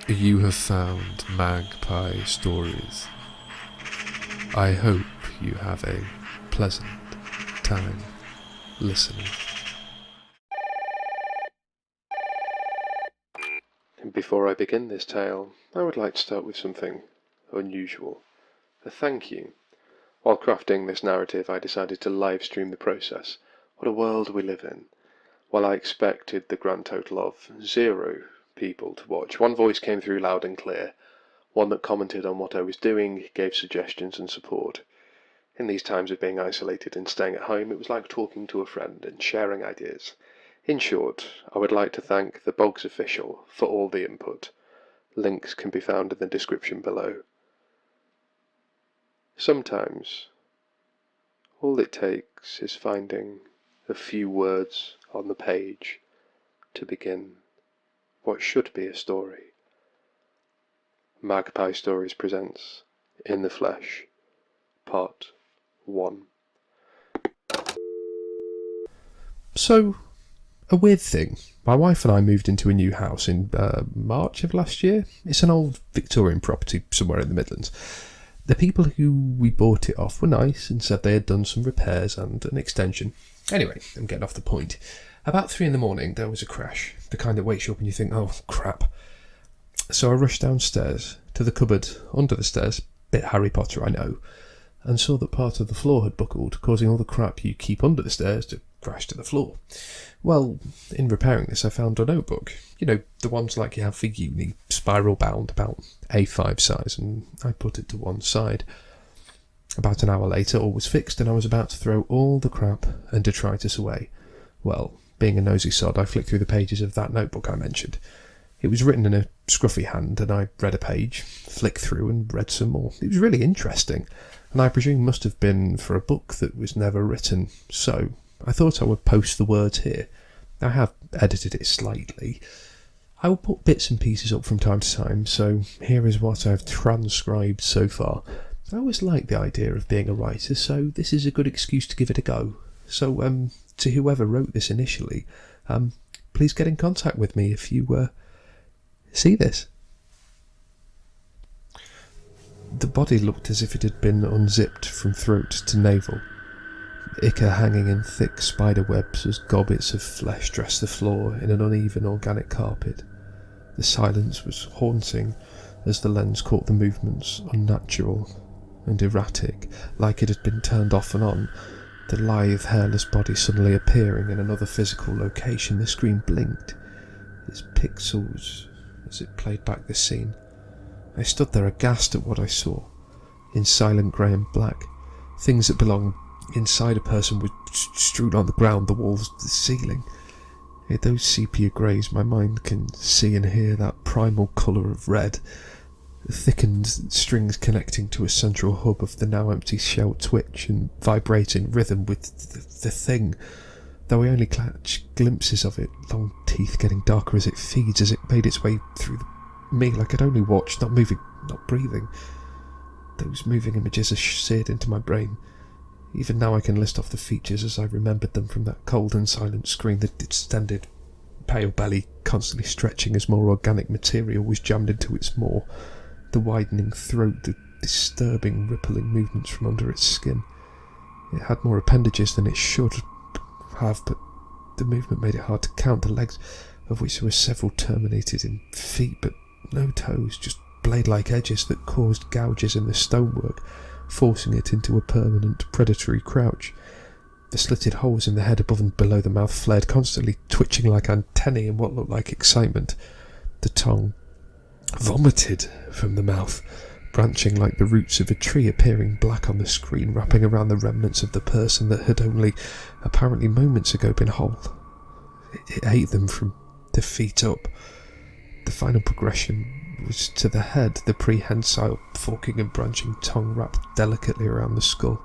You have found Magpie Stories. I hope you have a pleasant time listening. Before I begin this tale, I would like to start with something unusual. A thank you. While crafting this narrative, I decided to live stream the process. What a world we live in. While I expected the grand total of 0 people to watch, one voice came through loud and clear, one that commented on what I was doing, gave suggestions and support. In these times of being isolated and staying at home, it was like talking to a friend and sharing ideas. In short, I would like to thank the Bogs official for all the input. Links can be found in the description below. Sometimes, all it takes is finding a few words on the page to begin what should be a story. Magpie Stories presents In the Flesh, Part 1. So, a weird thing. My wife and I moved into a new house in March of last year. It's an old Victorian property somewhere in the Midlands. The people who we bought it off were nice and said they had done some repairs and an extension. Anyway, I'm getting off the point. About 3 a.m, there was a crash, the kind that wakes you up and you think, oh crap. So I rushed downstairs to the cupboard under the stairs, bit Harry Potter I know, and saw that part of the floor had buckled, causing all the crap you keep under the stairs to crash to the floor. Well, in repairing this I found a notebook, you know, the ones like you have for uni, spiral bound, about A5 size, and I put it to one side. About an hour later all was fixed and I was about to throw all the crap and detritus away. Well, being a nosy sod, I flicked through the pages of that notebook I mentioned. It was written in a scruffy hand and I read a page, flicked through and read some more. It was really interesting, and I presume must have been for a book that was never written, so I thought I would post the words here. I have edited it slightly. I will put bits and pieces up from time to time, so here is what I've transcribed so far. I always liked the idea of being a writer, so this is a good excuse to give it a go. So, to whoever wrote this initially, please get in contact with me if you see this. The body looked as if it had been unzipped from throat to navel. Ichor hanging in thick spider webs as gobbets of flesh dressed the floor in an uneven organic carpet. The silence was haunting as the lens caught the movements unnatural and erratic, like it had been turned off and on, the lithe, hairless body suddenly appearing in another physical location. The screen blinked, its pixels, as it played back the scene. I stood there aghast at what I saw. In silent grey and black, things that belonged inside a person were strewn on the ground, the walls, the ceiling. In those sepia greys, my mind can see and hear that primal colour of red, thickened strings connecting to a central hub of the now empty shell twitch and vibrate in rhythm with the thing, though I only catch glimpses of it, long teeth getting darker as it feeds, as it made its way through me like I'd only watched, not moving, not breathing. Those moving images are seared into my brain. Even now I can list off the features as I remembered them from that cold and silent screen, the distended, pale belly constantly stretching as more organic material was jammed into its maw, the widening throat, the disturbing rippling movements from under its skin. It had more appendages than it should have, but the movement made it hard to count, the legs of which there were several terminated in feet, but no toes, just blade-like edges that caused gouges in the stonework, forcing it into a permanent predatory crouch. The slitted holes in the head above and below the mouth flared, constantly twitching like antennae in what looked like excitement. The tongue vomited from the mouth, branching like the roots of a tree, appearing black on the screen, wrapping around the remnants of the person that had only, apparently moments ago, been whole. It ate them from the feet up. The final progression was to the head, the prehensile, forking and branching tongue wrapped delicately around the skull.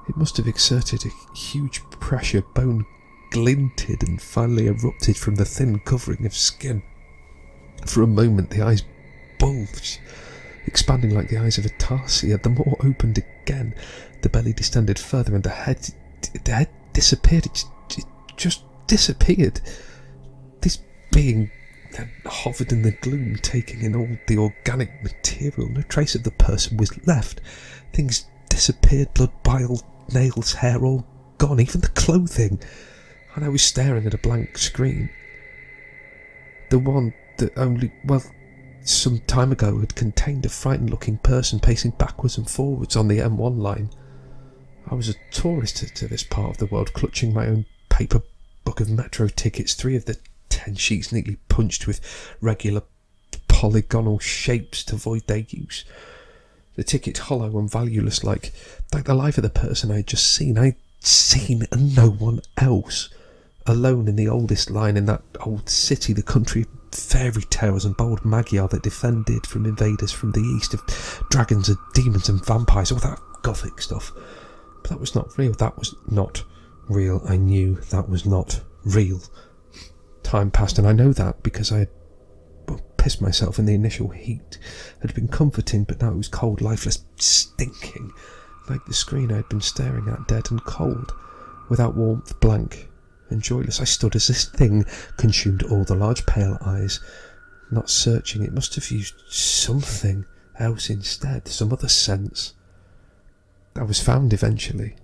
It must have exerted a huge pressure, bone glinted and finally erupted from the thin covering of skin. For a moment the eyes bulged, expanding like the eyes of a tarsier. The maw opened again, the belly distended further, and the head disappeared. It just disappeared. This being then hovered in the gloom, taking in all the organic material. No trace of the person was left. Things disappeared, blood, bile, nails, hair, all gone, even the clothing. And I was staring at a blank screen. The one that only, some time ago had contained a frightened-looking person pacing backwards and forwards on the M1 line. I was a tourist to this part of the world, clutching my own paper book of metro tickets, 3 of the 10 sheets neatly punched with regular polygonal shapes to void their use. The ticket hollow and valueless, like the life of the person I had just seen. I'd seen and no one else. Alone in the oldest line in that old city, the country of fairy tales and bold Magpie that defended from invaders from the east, of dragons and demons and vampires, all that gothic stuff. But that was not real. That was not real. I knew that was not real. Time passed, and I know that because I had pissed myself in the initial heat. It had been comforting, but now it was cold, lifeless, stinking, like the screen I had been staring at, dead and cold, without warmth, blank and joyless. I stood as this thing consumed all the large pale eyes. Not searching, it must have used something else instead, some other sense. I was found eventually.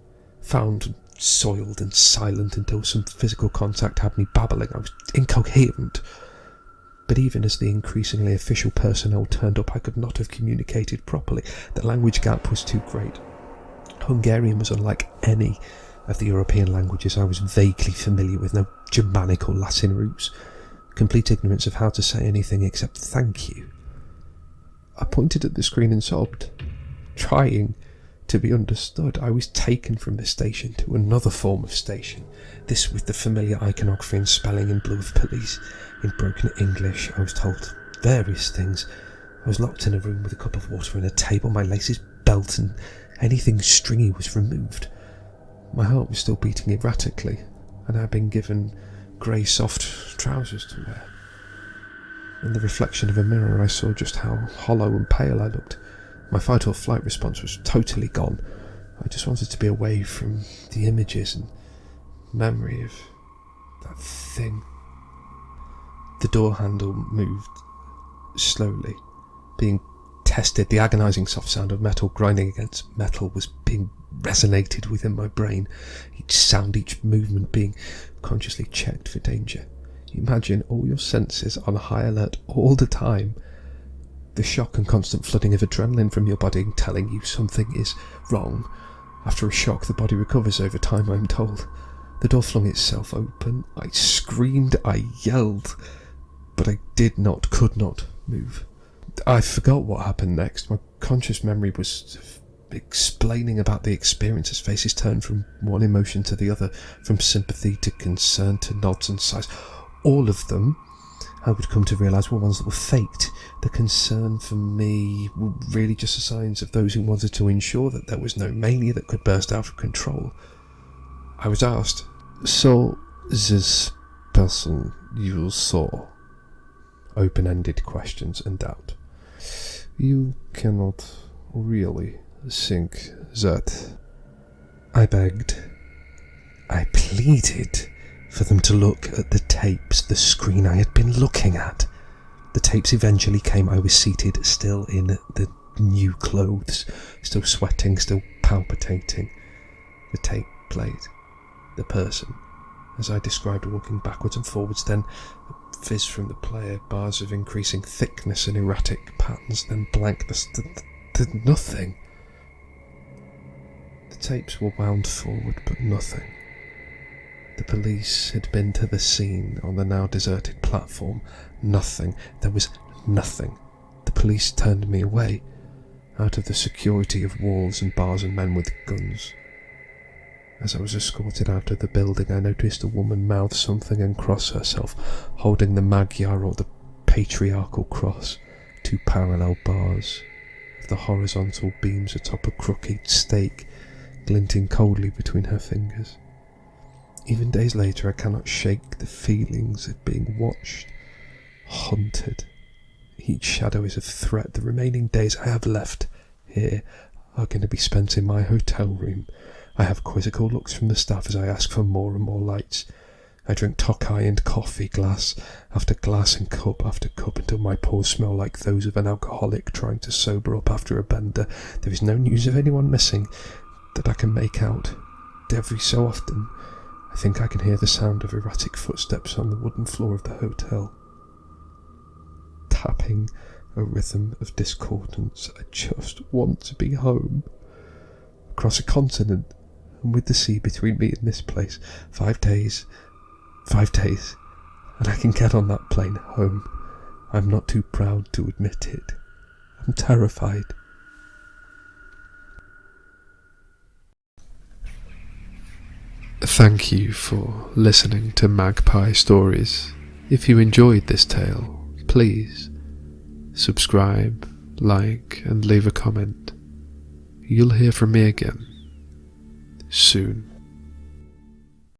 Found, soiled and silent until some physical contact had me babbling. I was incoherent. But even as the increasingly official personnel turned up, I could not have communicated properly. The language gap was too great. Hungarian was unlike any of the European languages I was vaguely familiar with, no Germanic or Latin roots. Complete ignorance of how to say anything except thank you. I pointed at the screen and sobbed, trying to be understood. I was taken from this station to another form of station, this with the familiar iconography and spelling in blue of police. In broken English, I was told various things. I was locked in a room with a cup of water and a table, my laces, belt and anything stringy was removed. My heart was still beating erratically, and I had been given grey soft trousers to wear. In the reflection of a mirror, I saw just how hollow and pale I looked. My fight or flight response was totally gone. I just wanted to be away from the images and memory of that thing. The door handle moved slowly, being tested. The agonising soft sound of metal grinding against metal was being resonated within my brain, each sound, each movement being consciously checked for danger. Imagine all your senses on high alert all the time. The shock and constant flooding of adrenaline from your body telling you something is wrong. After a shock, the body recovers over time, I'm told. The door flung itself open. I screamed, I yelled, but I could not move. I forgot what happened next. My conscious memory was explaining about the experience as faces turned from one emotion to the other, from sympathy to concern to nods and sighs. All of them, I would come to realise, were ones that were faked. The concern for me were really just the signs of those who wanted to ensure that there was no mania that could burst out of control. I was asked, "So, this person you saw?" Open-ended questions and doubt. "You cannot really think that." I begged. I pleaded for them to look at the tapes, the screen I had been looking at. The tapes eventually came. I was seated, still in the new clothes, still sweating, still palpitating. The tape played. The person, as I described, walking backwards and forwards, then fizz from the player, bars of increasing thickness and erratic patterns, then blankness, nothing. The tapes were wound forward, but nothing. The police had been to the scene on the now deserted platform. Nothing. There was nothing. The police turned me away, out of the security of walls and bars and men with guns. As I was escorted out of the building, I noticed a woman mouth something and cross herself, holding the Magyar or the patriarchal cross, 2 parallel bars of the horizontal beams atop a crooked stake, glinting coldly between her fingers. Even days later, I cannot shake the feelings of being watched, hunted. Each shadow is a threat. The remaining days I have left here are going to be spent in my hotel room. I have quizzical looks from the staff as I ask for more and more lights. I drink Tokai and coffee, glass after glass and cup after cup, until my pores smell like those of an alcoholic trying to sober up after a bender. There is no news of anyone missing that I can make out. Every so often, I think I can hear the sound of erratic footsteps on the wooden floor of the hotel. Tapping a rhythm of discordance. I just want to be home. Across a continent, and with the sea between me and this place. 5 days, and I can get on that plane home. I'm not too proud to admit it. I'm terrified. Thank you for listening to Magpie Stories. If you enjoyed this tale, please subscribe, like, and leave a comment. You'll hear from me again soon.